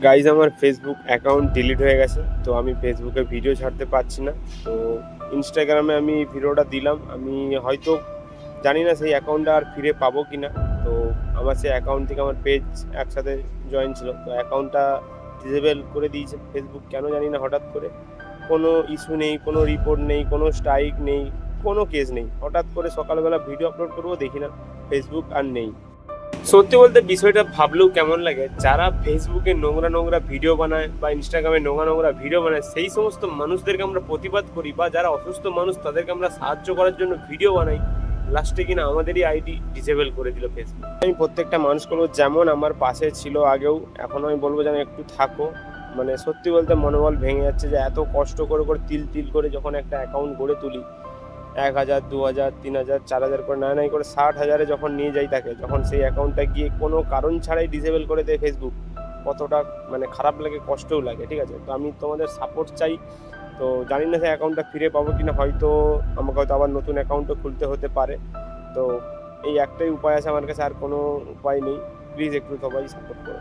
Guys আমার Facebook account delete হয়ে গেছে, তো আমি ফেসবুকে ভিডিও ছাড়তে পারছি না। তো ইনস্টাগ্রামে আমি ভিডিওটা দিলাম, আমি হয়তো জানি না সেই অ্যাকাউন্টটা আর ফিরে পাবো কি না। তো আমার সেই অ্যাকাউন্ট থেকে আমার পেজ একসাথে জয়েন ছিল, তো অ্যাকাউন্টটা ডিসেবল করে দিয়েছে ফেসবুক, কেন জানি না। হঠাৎ করে কোনো ইস্যু নেই, কোনো রিপোর্ট নেই, কোনো স্ট্রাইক নেই, কোনো কেস নেই, হঠাৎ করে সকালবেলা ভিডিও আপলোড করবো, দেখি না ফেসবুক আর নেই। সত্যি বলতে বিষয়টা ভাবলেও কেমন লাগে, যারা ফেসবুকে নোংরা নোংরা ভিডিও বানায় বা ইনস্টাগ্রামে নোংরা নোংরা ভিডিও বানায়, সেই সমস্ত মানুষদেরকে আমরা প্রতিবাদ করি, বা যারা অসুস্থ মানুষ তাদেরকে আমরা সাহায্য করার জন্য ভিডিও বানাই, লাস্টে কিনা আমাদেরই আইডি ডিসেবল করে দিল ফেসবুক। আমি প্রত্যেকটা মানুষ বলবো, যেমন আমার পাশে ছিল আগেও, এখন আমি বলবো যেন একটু থাকো। মানে সত্যি বলতে মনোবল ভেঙে যাচ্ছে যে এত কষ্ট করে করে তিল তিল করে যখন একটা অ্যাকাউন্ট গড়ে তুলি, 1,000, 2,000, 3,000, 4,000 করে নাই করে 60,000-এ যখন নিয়ে যাই তাকে, যখন সেই অ্যাকাউন্টটা গিয়ে কোনো কারণ ছাড়াই ডিসেবল করে দেয় ফেসবুক, কতটা মানে খারাপ লাগে, কষ্টও লাগে। ঠিক আছে, তো আমি তোমাদের সাপোর্ট চাই। তো জানি না সেই অ্যাকাউন্টটা ফিরে পাবো কিনা, হয়তো আমাকে হয়তো আবার নতুন অ্যাকাউন্টও খুলতে হতে পারে। তো এই একটাই উপায় আছে আমার কাছে, আর কোনো উপায় নেই। প্লিজ একটু সবাই সাপোর্ট করো।